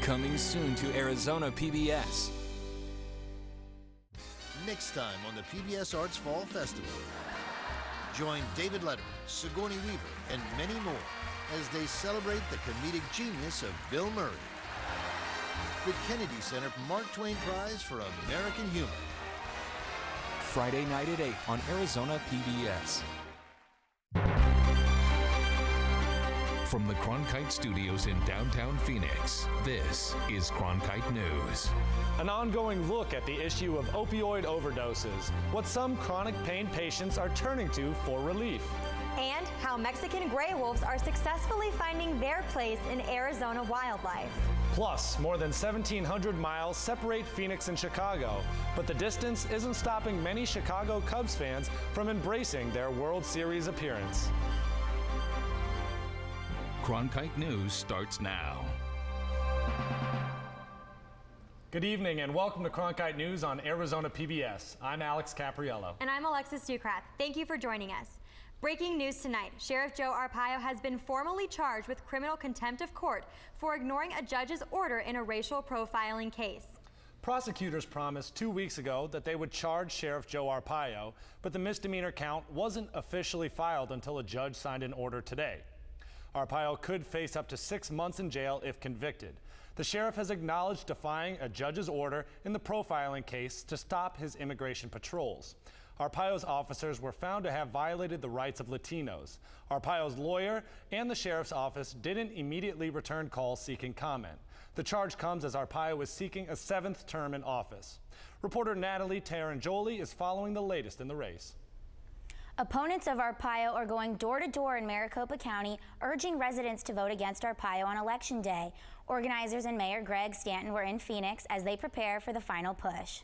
Coming soon to Arizona PBS. Next time on the PBS Arts Fall Festival. Join David Letterman, Sigourney Weaver, and many more as they celebrate the comedic genius of Bill Murray. The Kennedy Center Mark Twain Prize for American Humor. Friday night at 8 on Arizona PBS. From the Cronkite Studios in downtown Phoenix, this is Cronkite News. An ongoing look at the issue of opioid overdoses, what some chronic pain patients are turning to for relief. And how Mexican gray wolves are successfully finding their place in Arizona wildlife. Plus, more than 1,700 miles separate Phoenix and Chicago, but the distance isn't stopping many Chicago Cubs fans from embracing their World Series appearance. Cronkite News starts now. Good evening and welcome to Cronkite News on Arizona PBS. I'm Alex Capriello. And I'm Alexis Ducrath. Thank you for joining us. Breaking news tonight, Sheriff Joe Arpaio has been formally charged with criminal contempt of court for ignoring a judge's order in a racial profiling case. Prosecutors promised 2 weeks ago that they would charge Sheriff Joe Arpaio, but the misdemeanor count wasn't officially filed until a judge signed an order today. Arpaio could face up to 6 months in jail if convicted. The sheriff has acknowledged defying a judge's order in the profiling case to stop his immigration patrols. Arpaio's officers were found to have violated the rights of Latinos. Arpaio's lawyer and the sheriff's office didn't immediately return calls seeking comment. The charge comes as Arpaio was seeking a 7th term in office. Reporter Natalie Tarangoli is following the latest in the race. Opponents of Arpaio are going door to door in Maricopa County, urging residents to vote against Arpaio on Election Day. Organizers and Mayor Greg Stanton were in Phoenix as they prepare for the final push.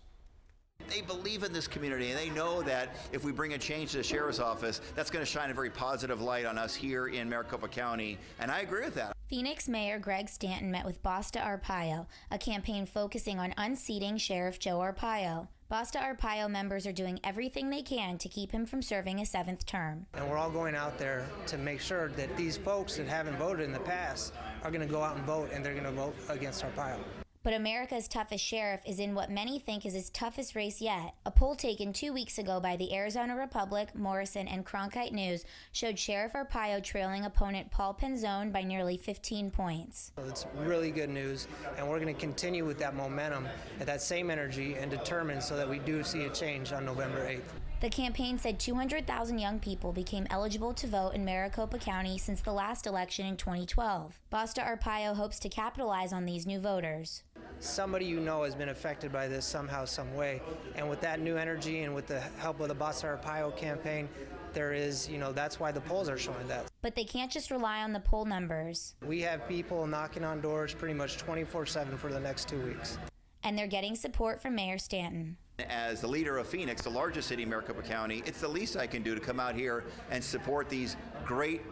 They believe in this community, and they know that if we bring a change to the sheriff's office, that's going to shine a very positive light on us here in Maricopa County, and I agree with that. Phoenix Mayor Greg Stanton met with Basta Arpaio, a campaign focusing on unseating Sheriff Joe Arpaio. Basta Arpaio members are doing everything they can to keep him from serving a 7th term. And we're all going out there to make sure that these folks that haven't voted in the past are going to go out and vote, and they're going to vote against Arpaio. But America's toughest sheriff is in what many think is his toughest race yet. A poll taken 2 weeks ago by the Arizona Republic, Morrison, and Cronkite News showed Sheriff Arpaio trailing opponent Paul Penzone by nearly 15 points. It's really good news, and we're going to continue with that momentum and that same energy and determined so that we do see a change on November 8th. The campaign said 200,000 young people became eligible to vote in Maricopa County since the last election in 2012. Basta Arpaio hopes to capitalize on these new voters. Somebody you know has been affected by this somehow, some way, and with that new energy and with the help of the Basta Arpaio campaign, there is, that's why the polls are showing that. But they can't just rely on the poll numbers. We have people knocking on doors pretty much 24/7 for the next 2 weeks. And they're getting support from Mayor Stanton. As the leader of Phoenix, the largest city in Maricopa County, it's the least I can do to come out here and support these great,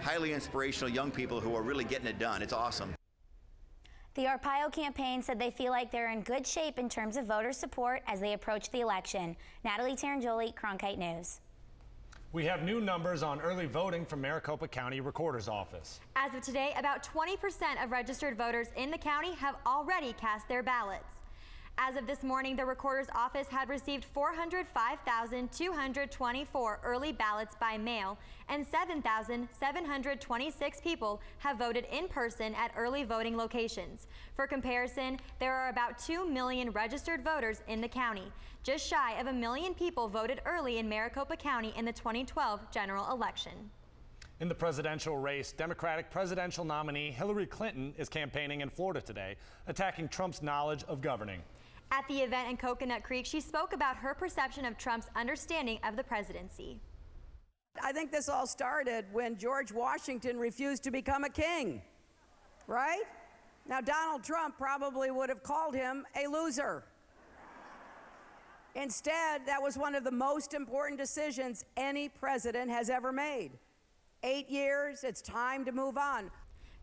highly inspirational young people who are really getting it done. It's awesome. The Arpaio campaign said they feel like they're in good shape in terms of voter support as they approach the election. Natalie Tarangoli, Cronkite News. We have new numbers on early voting from Maricopa County Recorder's Office. As of today, about 20% of registered voters in the county have already cast their ballots. As of this morning, the Recorder's Office had received 405,224 early ballots by mail, and 7,726 people have voted in person at early voting locations. For comparison, there are about 2 million registered voters in the county. Just shy of 1 million people voted early in Maricopa County in the 2012 general election. In the presidential race, Democratic presidential nominee Hillary Clinton is campaigning in Florida today, attacking Trump's knowledge of governing. At the event in Coconut Creek, she spoke about her perception of Trump's understanding of the presidency. I think this all started when George Washington refused to become a king, right? Now, Donald Trump probably would have called him a loser. Instead, that was one of the most important decisions any president has ever made. 8 years, it's time to move on.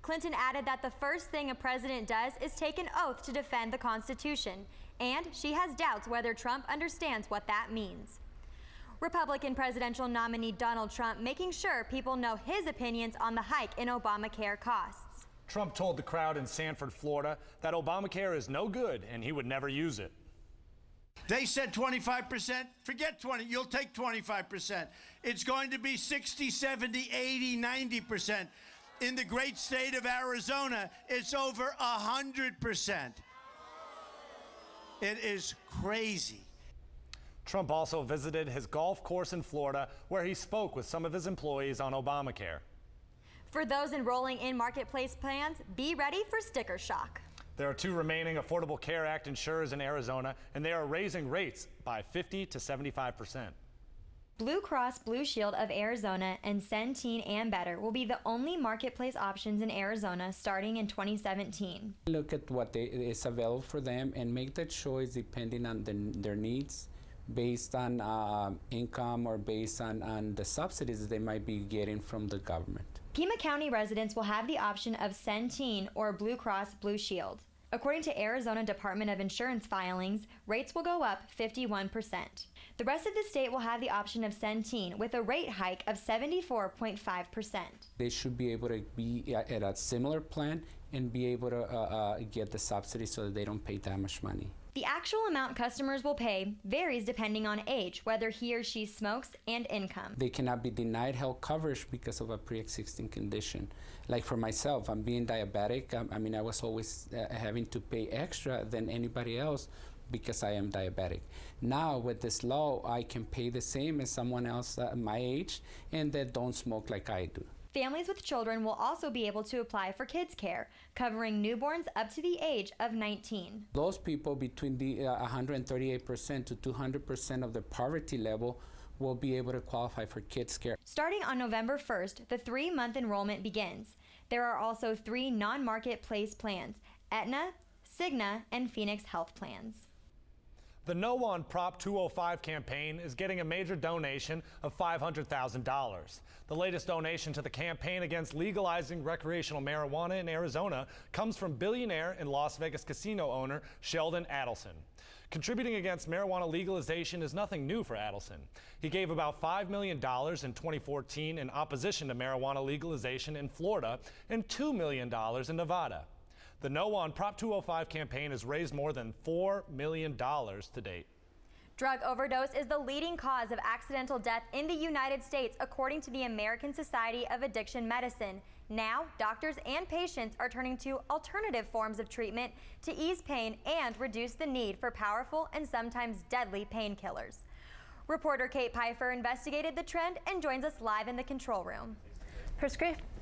Clinton added that the first thing a president does is take an oath to defend the Constitution, and she has doubts whether Trump understands what that means. Republican presidential nominee Donald Trump making sure people know his opinions on the hike in Obamacare costs. Trump told the crowd in Sanford, Florida, that Obamacare is no good and he would never use it. They said 25%. Forget 20. You'll take 25%. It's going to be 60, 70, 80, 90%. In the great state of Arizona, it's over 100%. It is crazy. Trump also visited his golf course in Florida, where he spoke with some of his employees on Obamacare. For those enrolling in marketplace plans, be ready for sticker shock. There are 2 remaining Affordable Care Act insurers in Arizona, and they are raising rates by 50 to 75%. Blue Cross Blue Shield of Arizona and Centene and Better will be the only marketplace options in Arizona starting in 2017. Look at what is available for them and make the choice depending on their needs, based on income or based on the subsidies that they might be getting from the government. Pima County residents will have the option of Centene or Blue Cross Blue Shield. According to Arizona Department of Insurance filings, rates will go up 51%. The rest of the state will have the option of Centene with a rate hike of 74.5%. They should be able to be at a similar plan and be able to get the subsidy so that they don't pay that much money. The actual amount customers will pay varies depending on age, whether he or she smokes, and income. They cannot be denied health coverage because of a pre-existing condition. Like for myself, I'm being diabetic. I was always having to pay extra than anybody else because I am diabetic. Now with this law, I can pay the same as someone else my age and that don't smoke like I do. Families with children will also be able to apply for kids care, covering newborns up to the age of 19. Those people between the 138% to 200% of the poverty level will be able to qualify for kids care. Starting on November 1st, the 3-month enrollment begins. There are also 3 non-marketplace plans: Aetna, Cigna, and Phoenix Health Plans. The No on Prop 205 campaign is getting a major donation of $500,000. The latest donation to the campaign against legalizing recreational marijuana in Arizona comes from billionaire and Las Vegas casino owner Sheldon Adelson. Contributing against marijuana legalization is nothing new for Adelson. He gave about $5 million in 2014 in opposition to marijuana legalization in Florida and $2 million in Nevada. The No on Prop 205 campaign has raised more than $4 million to date. Drug overdose is the leading cause of accidental death in the United States, according to the American Society of Addiction Medicine. Now, doctors and patients are turning to alternative forms of treatment to ease pain and reduce the need for powerful and sometimes deadly painkillers. Reporter Kate Pfeiffer investigated the trend and joins us live in the control room.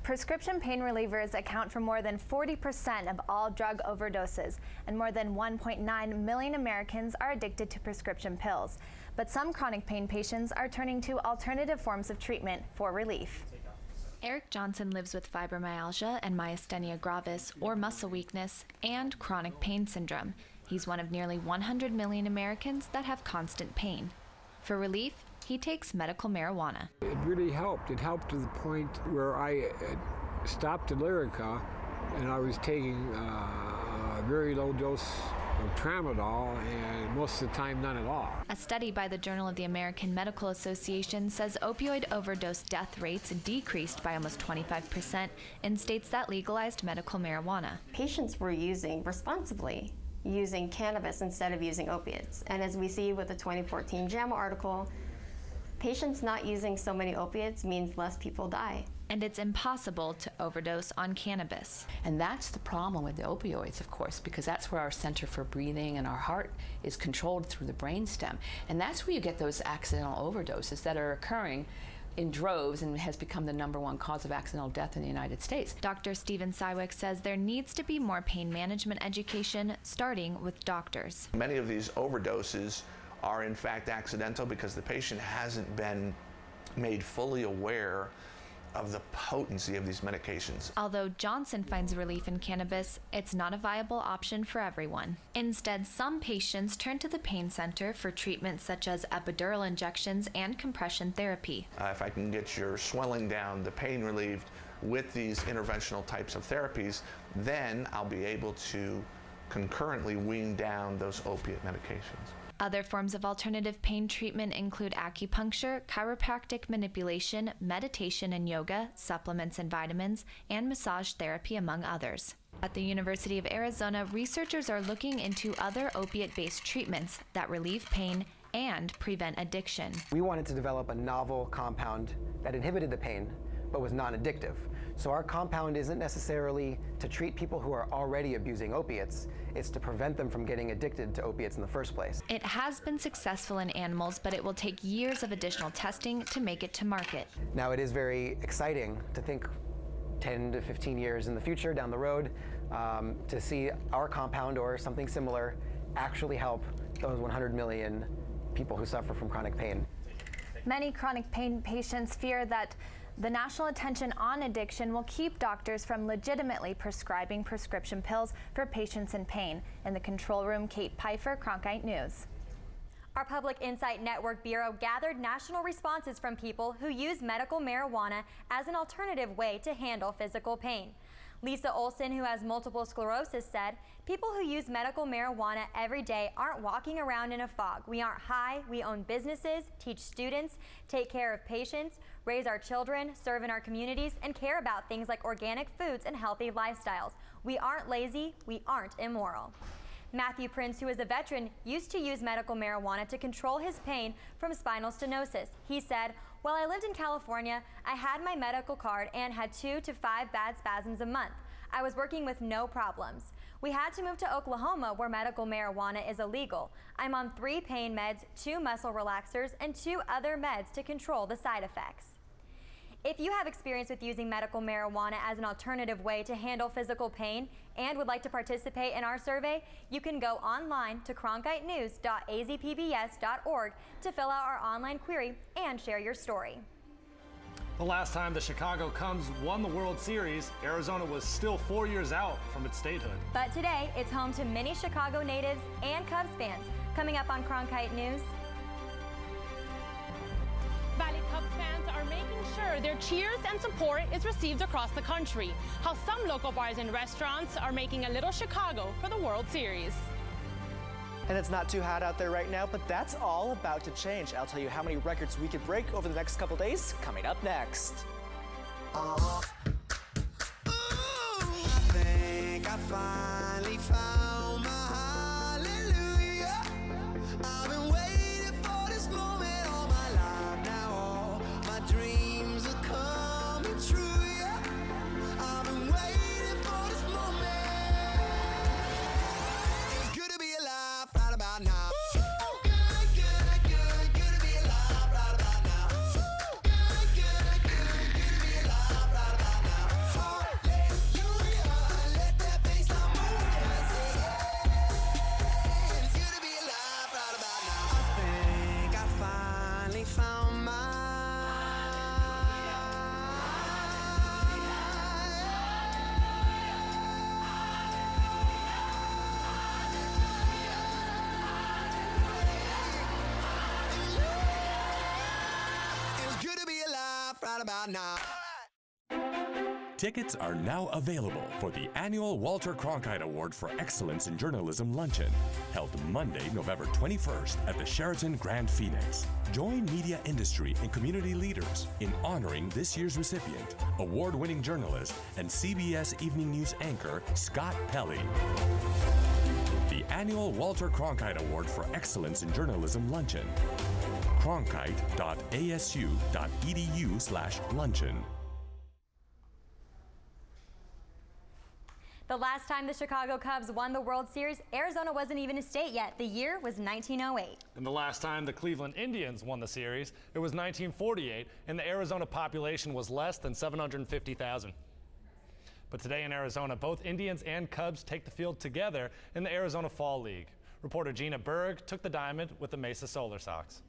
Prescription pain relievers account for more than 40% of all drug overdoses, and more than 1.9 million Americans are addicted to prescription pills. But some chronic pain patients are turning to alternative forms of treatment for relief. Eric Johnson lives with fibromyalgia and myasthenia gravis, or muscle weakness, and chronic pain syndrome. He's one of nearly 100 million Americans that have constant pain. For relief, he takes medical marijuana. It really helped. It helped to the point where I stopped the Lyrica and I was taking a very low dose of tramadol, and most of the time none at all. A study by the Journal of the American Medical Association says opioid overdose death rates decreased by almost 25% in states that legalized medical marijuana. Patients were responsibly using cannabis instead of using opiates. And as we see with the 2014 JAMA article, patients not using so many opiates means less people die. And it's impossible to overdose on cannabis. And that's the problem with the opioids, of course, because that's where our center for breathing and our heart is controlled through the brainstem. And that's where you get those accidental overdoses that are occurring in droves and has become the #1 cause of accidental death in the United States. Dr. Stephen Sywick says there needs to be more pain management education, starting with doctors. Many of these overdoses are in fact accidental because the patient hasn't been made fully aware of the potency of these medications. Although Johnson finds relief in cannabis, it's not a viable option for everyone. Instead, some patients turn to the pain center for treatments such as epidural injections and compression therapy. If I can get your swelling down, the pain relieved with these interventional types of therapies, then I'll be able to concurrently wean down those opiate medications. Other forms of alternative pain treatment include acupuncture, chiropractic manipulation, meditation and yoga, supplements and vitamins, and massage therapy, among others. At the University of Arizona, researchers are looking into other opiate-based treatments that relieve pain and prevent addiction. We wanted to develop a novel compound that inhibited the pain, but was non-addictive. So our compound isn't necessarily to treat people who are already abusing opiates, it's to prevent them from getting addicted to opiates in the first place. It has been successful in animals, but it will take years of additional testing to make it to market. Now it is very exciting to think 10 to 15 years in the future down the road to see our compound or something similar actually help those 100 million people who suffer from chronic pain. Many chronic pain patients fear that the national attention on addiction will keep doctors from legitimately prescribing prescription pills for patients in pain. In the control room, Kate Pfeiffer, Cronkite News. Our Public Insight Network Bureau gathered national responses from people who use medical marijuana as an alternative way to handle physical pain. Lisa Olson, who has multiple sclerosis, said, "People who use medical marijuana every day aren't walking around in a fog. We aren't high, we own businesses, teach students, take care of patients, raise our children, serve in our communities, and care about things like organic foods and healthy lifestyles. We aren't lazy, we aren't immoral." Matthew Prince, who is a veteran, used to use medical marijuana to control his pain from spinal stenosis. He said, "While I lived in California, I had my medical card and had 2 to 5 bad spasms a month. I was working with no problems. We had to move to Oklahoma, where medical marijuana is illegal. I'm on 3 pain meds, 2 muscle relaxers, and 2 other meds to control the side effects." If you have experience with using medical marijuana as an alternative way to handle physical pain and would like to participate in our survey, you can go online to cronkitenews.azpbs.org to fill out our online query and share your story. The last time the Chicago Cubs won the World Series, Arizona was still 4 years out from its statehood. But today, it's home to many Chicago natives and Cubs fans. Coming up on Cronkite News. Valley Cubs fans are making sure their cheers and support is received across the country. How some local bars and restaurants are making a little Chicago for the World Series. And it's not too hot out there right now, but that's all about to change. I'll tell you how many records we could break over the next couple days, coming up next. I think I finally found my hallelujah. I've been waiting for this moment all my life now. All my dreams are coming true, yeah. I've been waiting for this moment. It's good to be alive right about now. Now. Tickets are now available for the annual Walter Cronkite Award for Excellence in Journalism Luncheon, held Monday, November 21st at the Sheraton Grand Phoenix. Join media industry and community leaders in honoring this year's recipient, award-winning journalist and CBS Evening News anchor Scott Pelley. The annual Walter Cronkite Award for Excellence in Journalism Luncheon. cronkite.asu.edu/luncheon. The last time the Chicago Cubs won the World Series, Arizona wasn't even a state yet. The year was 1908. And the last time the Cleveland Indians won the series, it was 1948, and the Arizona population was less than 750,000. But today in Arizona, both Indians and Cubs take the field together in the Arizona Fall League. Reporter Gina Berg took the diamond with the Mesa Solar Sox.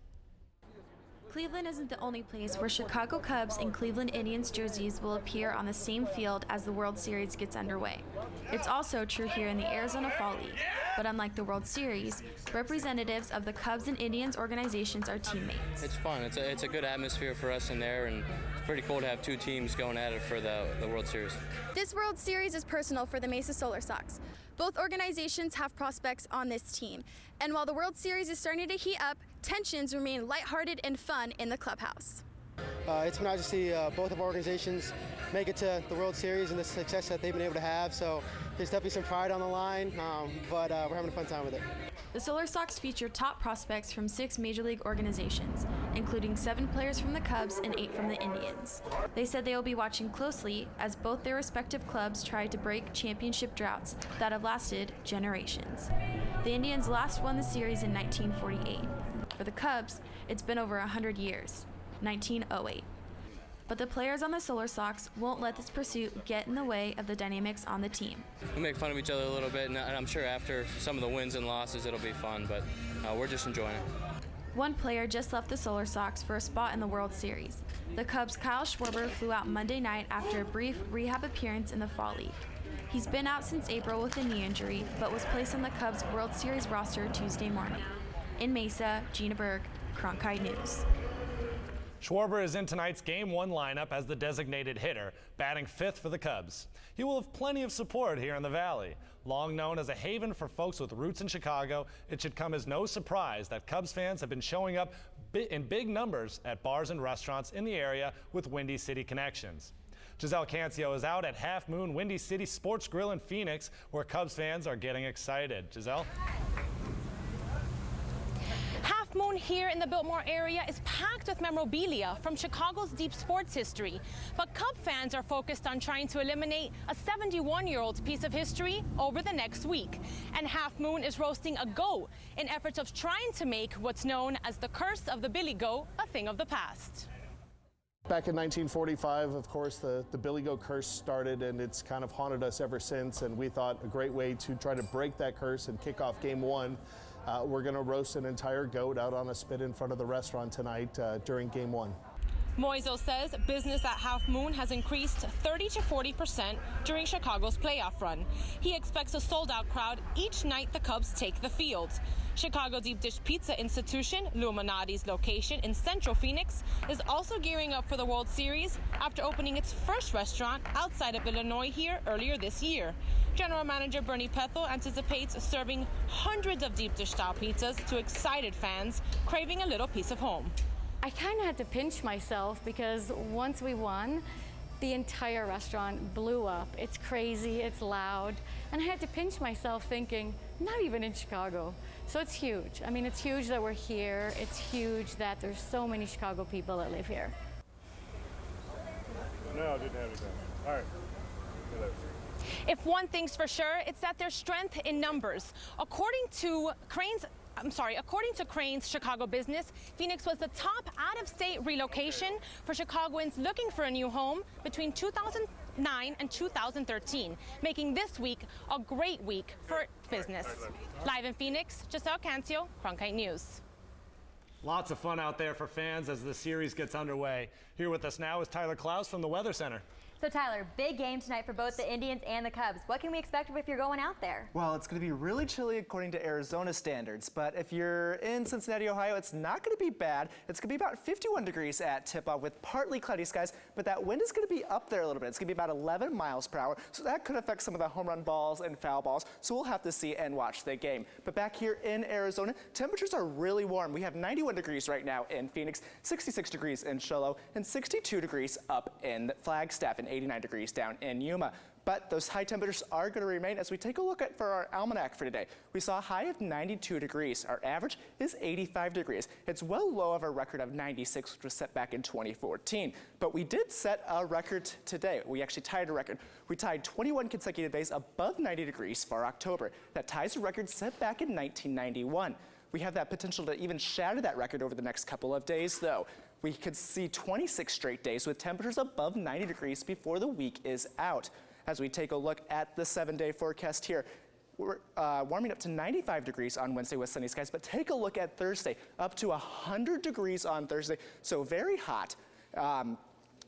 Cleveland isn't the only place where Chicago Cubs and Cleveland Indians jerseys will appear on the same field as the World Series gets underway. It's also true here in the Arizona Fall League, but unlike the World Series, representatives of the Cubs and Indians organizations are teammates. It's fun. It's a good atmosphere for us in there, and pretty cool to have two teams going at it for the World Series. This World Series is personal for the Mesa Solar Sox. Both organizations have prospects on this team. And while the World Series is starting to heat up, tensions remain lighthearted and fun in the clubhouse. It's been nice to see both of our organizations make it to the World Series and the success that they've been able to have. So there's definitely some pride on the line, but we're having a fun time with it. The Solar Sox feature top prospects from 6 Major League organizations, including 7 players from the Cubs and 8 from the Indians. They said they will be watching closely as both their respective clubs try to break championship droughts that have lasted generations. The Indians last won the series in 1948. For the Cubs, it's been over 100 years, 1908. But the players on the Solar Sox won't let this pursuit get in the way of the dynamics on the team. We make fun of each other a little bit, and I'm sure after some of the wins and losses it'll be fun, but we're just enjoying it. One player just left the Solar Sox for a spot in the World Series. The Cubs' Kyle Schwarber flew out Monday night after a brief rehab appearance in the Fall League. He's been out since April with a knee injury, but was placed on the Cubs' World Series roster Tuesday morning. In Mesa, Gina Berg, Cronkite News. Schwarber is in tonight's Game 1 lineup as the designated hitter, batting 5th for the Cubs. He will have plenty of support here in the Valley. Long known as a haven for folks with roots in Chicago, it should come as no surprise that Cubs fans have been showing up in big numbers at bars and restaurants in the area with Windy City connections. Giselle Cancio is out at Half Moon Windy City Sports Grill in Phoenix, where Cubs fans are getting excited. Giselle? Half Moon here in the Biltmore area is packed with memorabilia from Chicago's deep sports history. But Cub fans are focused on trying to eliminate a 71-year-old's piece of history over the next week. And Half Moon is roasting a goat in efforts of trying to make what's known as the curse of the Billy Goat a thing of the past. Back in 1945, of course, the Billy Goat curse started, and it's kind of haunted us ever since. And we thought a great way to try to break that curse and kick off Game 1, we're going to roast an entire goat out on a spit in front of the restaurant tonight during Game 1. Moiso says business at Half Moon has increased 30 to 40% during Chicago's playoff run. He expects a sold-out crowd each night the Cubs take the field. Chicago deep dish pizza institution Luminati's location in Central Phoenix is also gearing up for the World Series after opening its first restaurant outside of Illinois here earlier this year. General Manager Bernie Pethel anticipates serving hundreds of deep dish style pizzas to excited fans craving a little piece of home. I kind of had to pinch myself because once we won, the entire restaurant blew up. It's crazy, it's loud, and I had to pinch myself thinking, not even in Chicago. So it's huge. I mean, it's huge that we're here. It's huge that there's so many Chicago people that live here. No, I didn't have anything. All right. If one thing's for sure, it's that there's strength in numbers. According to Crane's Chicago business, Phoenix was the top out-of-state relocation for Chicagoans looking for a new home between 2009 and 2013, making this week a great week for business. Live in Phoenix, Giselle Cancio, Cronkite News. Lots of fun out there for fans as the series gets underway. Here with us now is Tyler Klaus from the Weather Center. So Tyler, big game tonight for both the Indians and the Cubs. What can we expect if you're going out there? Well, it's going to be really chilly according to Arizona standards, but if you're in Cincinnati, Ohio, it's not going to be bad. It's going to be about 51 degrees at tip-off with partly cloudy skies, but that wind is going to be up there a little bit. It's going to be about 11 miles per hour, so that could affect some of the home run balls and foul balls, so we'll have to see and watch the game. But back here in Arizona, temperatures are really warm. We have 91 degrees right now in Phoenix, 66 degrees in Show Low, and 62 degrees up in Flagstaff, and 89 degrees down in Yuma. But those high temperatures are going to remain as we take a look at for our almanac for today. We saw a high of 92 degrees. Our average is 85 degrees. It's well low of our record of 96, which was set back in 2014. But we did set a record today. We actually tied a record. We tied 21 consecutive days above 90 degrees for October. That ties a record set back in 1991. We have that potential to even shatter that record over the next couple of days, though. We could see 26 straight days with temperatures above 90 degrees before the week is out. As we take a look at the 7-day forecast here, we're warming up to 95 degrees on Wednesday with sunny skies, but take a look at Thursday, up to 100 degrees on Thursday, so very hot.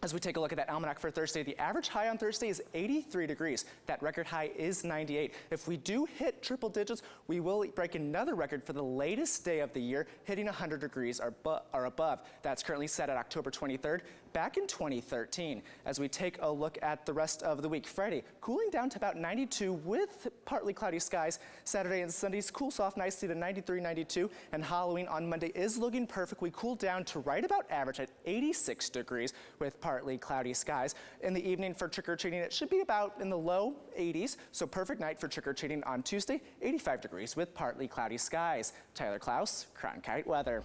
As we take a look at that almanac for Thursday, the average high on Thursday is 83 degrees. That record high is 98. If we do hit triple digits, we will break another record for the latest day of the year, hitting 100 degrees or above. That's currently set at October 23rd. back in 2013. As we take a look at the rest of the week, Friday cooling down to about 92 with partly cloudy skies. Saturday and Sundays cools off nicely to 93, 92, and Halloween on Monday is looking perfect. We cool down to right about average at 86 degrees with partly cloudy skies. In the evening for trick-or-treating, it should be about in the low 80s, so perfect night for trick-or-treating on Tuesday, 85 degrees with partly cloudy skies. Tyler Klaus, Cronkite Weather.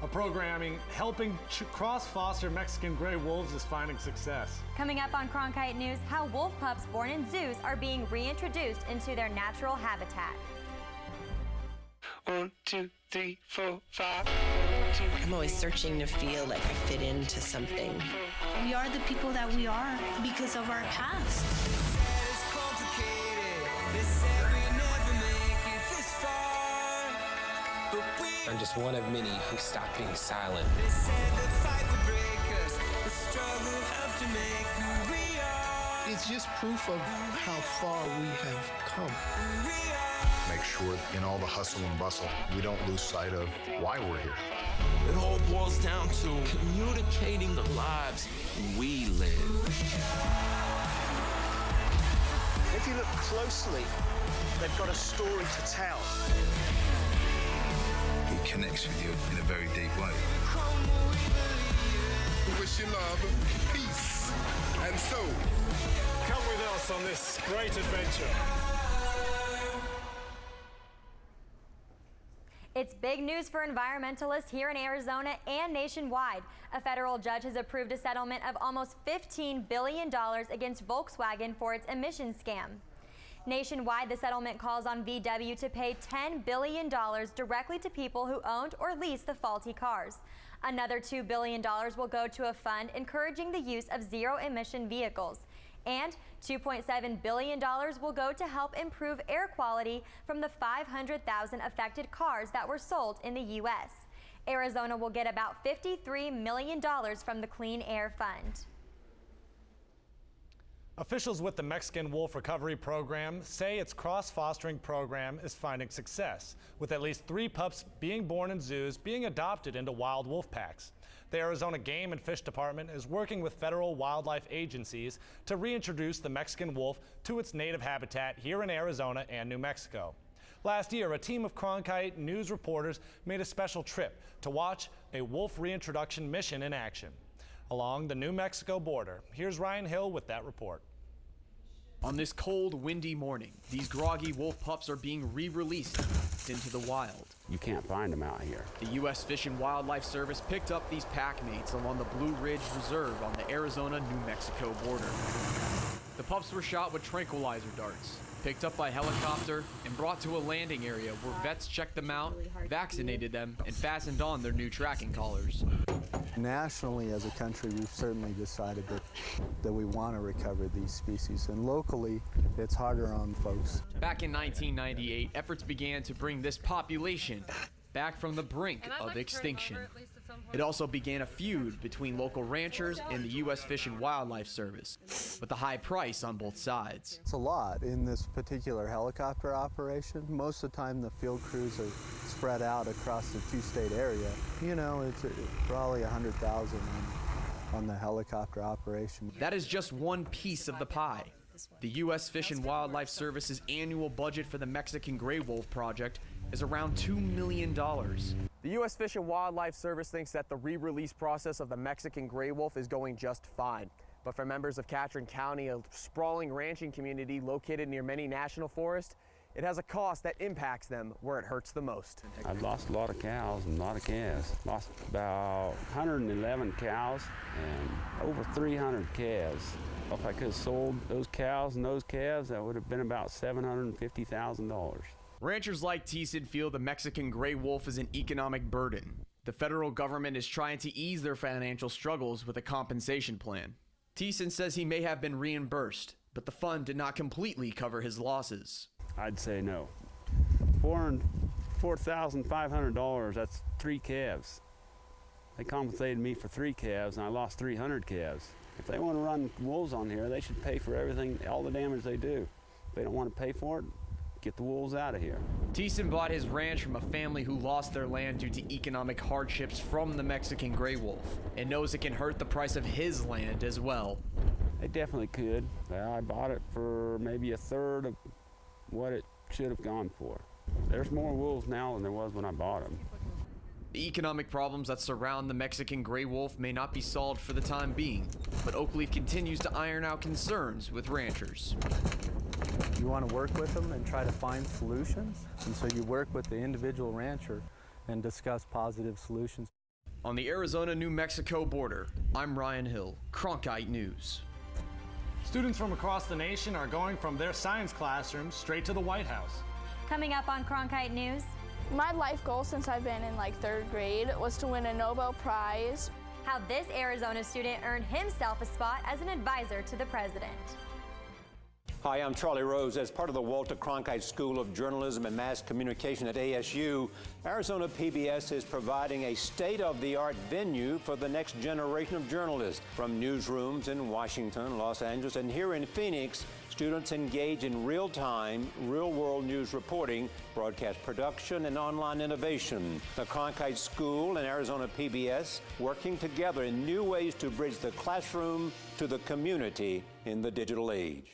A programming helping cross-foster Mexican gray wolves is finding success. Coming up on Cronkite News, how wolf pups born in zoos are being reintroduced into their natural habitat. 1, 2, 3, 4, 5. I'm always searching to feel like I fit into something. We are the people that we are because of our past. I'm just one of many who stopped being silent. It's just proof of how far we have come. Make sure in all the hustle and bustle, we don't lose sight of why we're here. It all boils down to communicating the lives we live. If you look closely, they've got a story to tell. He connects with you in a very deep way. We wish you love, peace, and soul. Come with us on this great adventure. It's big news for environmentalists here in Arizona and nationwide. A federal judge has approved a settlement of almost $15 billion against Volkswagen for its emissions scam. Nationwide, the settlement calls on VW to pay $10 billion directly to people who owned or leased the faulty cars. Another $2 billion will go to a fund encouraging the use of zero-emission vehicles. And $2.7 billion will go to help improve air quality from the 500,000 affected cars that were sold in the U.S. Arizona will get about $53 million from the Clean Air Fund. Officials with the Mexican Wolf Recovery Program say its cross-fostering program is finding success, with at least 3 pups being born in zoos being adopted into wild wolf packs. The Arizona Game and Fish Department is working with federal wildlife agencies to reintroduce the Mexican wolf to its native habitat here in Arizona and New Mexico. Last year, a team of Cronkite News reporters made a special trip to watch a wolf reintroduction mission in action along the New Mexico border. Here's Ryan Hill with that report. On this cold, windy morning, these groggy wolf pups are being re-released into the wild. You can't find them out here. The U.S. Fish and Wildlife Service picked up these pack mates along the Blue Ridge Reserve on the Arizona-New Mexico border. The pups were shot with tranquilizer darts, picked up by helicopter, and brought to a landing area where vets checked them out, vaccinated them, and fastened on their new tracking collars. Nationally, as a country, we've certainly decided that we want to recover these species, and locally, it's harder on folks. Back in 1998, efforts began to bring this population back from the brink of extinction. It also began a feud between local ranchers and the U.S. Fish and Wildlife Service, with a high price on both sides. It's a lot in this particular helicopter operation. Most of the time, the field crews are spread out across the 2-state area. You know, it's probably $100,000 on the helicopter operation. That is just one piece of the pie. The U.S. Fish and Wildlife Service's annual budget for the Mexican Gray Wolf Project is around $2 million. The U.S. Fish and Wildlife Service thinks that the re-release process of the Mexican gray wolf is going just fine. But for members of Catron County, a sprawling ranching community located near many national forests, it has a cost that impacts them where it hurts the most. I've lost a lot of cows and a lot of calves. Lost about 111 cows and over 300 calves. If I could have sold those cows and those calves, that would have been about $750,000. Ranchers like Thiessen feel the Mexican gray wolf is an economic burden. The federal government is trying to ease their financial struggles with a compensation plan. Thiessen says he may have been reimbursed, but the fund did not completely cover his losses. I'd say no. $4,500, that's 3 calves. They compensated me for 3 calves, and I lost 300 calves. If they want to run wolves on here, they should pay for everything, all the damage they do. If they don't want to pay for it, get the wolves out of here. Thiessen bought his ranch from a family who lost their land due to economic hardships from the Mexican gray wolf and knows it can hurt the price of his land as well. It definitely could. I bought it for maybe a third of what it should have gone for. There's more wolves now than there was when I bought them. The economic problems that surround the Mexican gray wolf may not be solved for the time being, but Oakleaf continues to iron out concerns with ranchers. You want to work with them and try to find solutions, and so you work with the individual rancher and discuss positive solutions. On the Arizona-New Mexico border, I'm Ryan Hill, Cronkite News. Students from across the nation are going from their science classrooms straight to the White House. Coming up on Cronkite News. My life goal since I've been in like 3rd grade was to win a Nobel Prize. How this Arizona student earned himself a spot as an advisor to the president. Hi, I'm Charlie Rose. As part of the Walter Cronkite School of Journalism and Mass Communication at ASU, Arizona PBS is providing a state-of-the-art venue for the next generation of journalists. From newsrooms in Washington, Los Angeles, and here in Phoenix, students engage in real-time, real-world news reporting, broadcast production, and online innovation. The Cronkite School and Arizona PBS working together in new ways to bridge the classroom to the community in the digital age.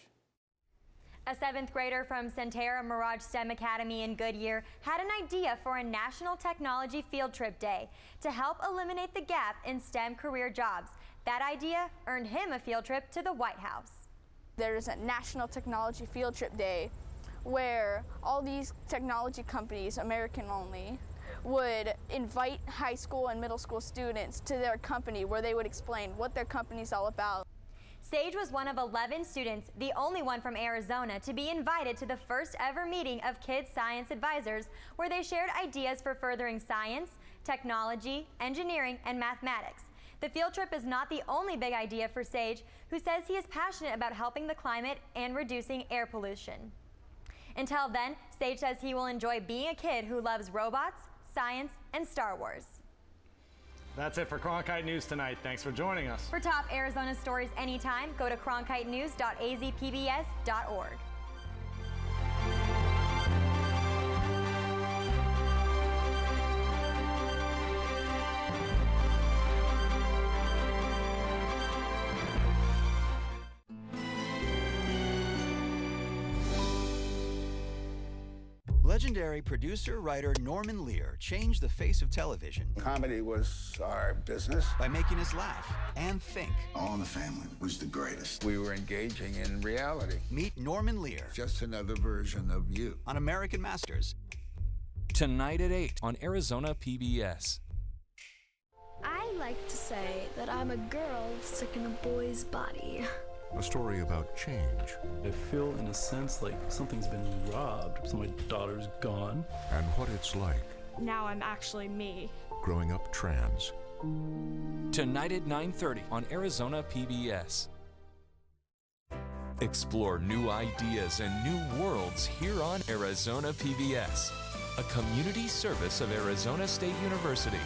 A 7th grader from Centera Mirage STEM Academy in Goodyear had an idea for a National Technology Field Trip Day to help eliminate the gap in STEM career jobs. That idea earned him a field trip to the White House. There's a National Technology Field Trip Day where all these technology companies, American only, would invite high school and middle school students to their company where they would explain what their company's all about. Sage was one of 11 students, the only one from Arizona, to be invited to the first ever meeting of Kids Science Advisors, where they shared ideas for furthering science, technology, engineering, and mathematics. The field trip is not the only big idea for Sage, who says he is passionate about helping the climate and reducing air pollution. Until then, Sage says he will enjoy being a kid who loves robots, science, and Star Wars. That's it for Cronkite News tonight. Thanks for joining us. For top Arizona stories anytime, go to cronkitenews.azpbs.org. Legendary producer-writer Norman Lear changed the face of television. Comedy was our business. By making us laugh and think. All in the Family was the greatest. We were engaging in reality. Meet Norman Lear. Just another version of you. On American Masters. Tonight at 8 on Arizona PBS. I like to say that I'm a girl stuck in a boy's body. A story about change. I feel, in a sense, like something's been robbed, so my daughter's gone. And what it's like. Now I'm actually me. Growing up trans. Tonight at 9:30 on Arizona PBS. Explore new ideas and new worlds here on Arizona PBS, a community service of Arizona State University.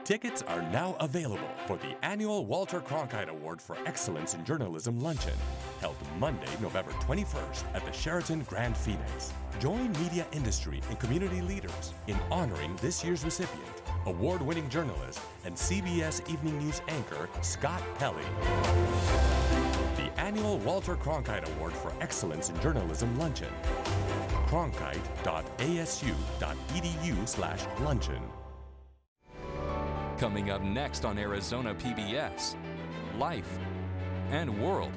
Tickets are now available for the annual Walter Cronkite Award for Excellence in Journalism Luncheon, held Monday, November 21st at the Sheraton Grand Phoenix. Join media industry and community leaders in honoring this year's recipient, award-winning journalist and CBS Evening News anchor Scott Pelley. The annual Walter Cronkite Award for Excellence in Journalism Luncheon. cronkite.asu.edu/luncheon. Coming up next on Arizona PBS, Life and World.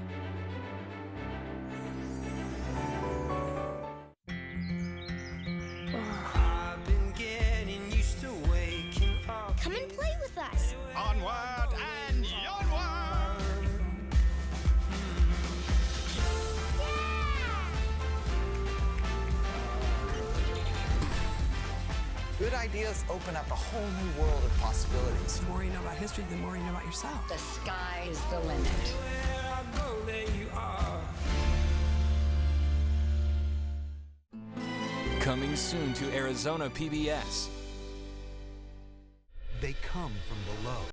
Come and play with us. Onward and onward! Good ideas open up a whole new world of possibilities. The more you know about history, the more you know about yourself. The sky is the limit. Coming soon to Arizona PBS. They come from below.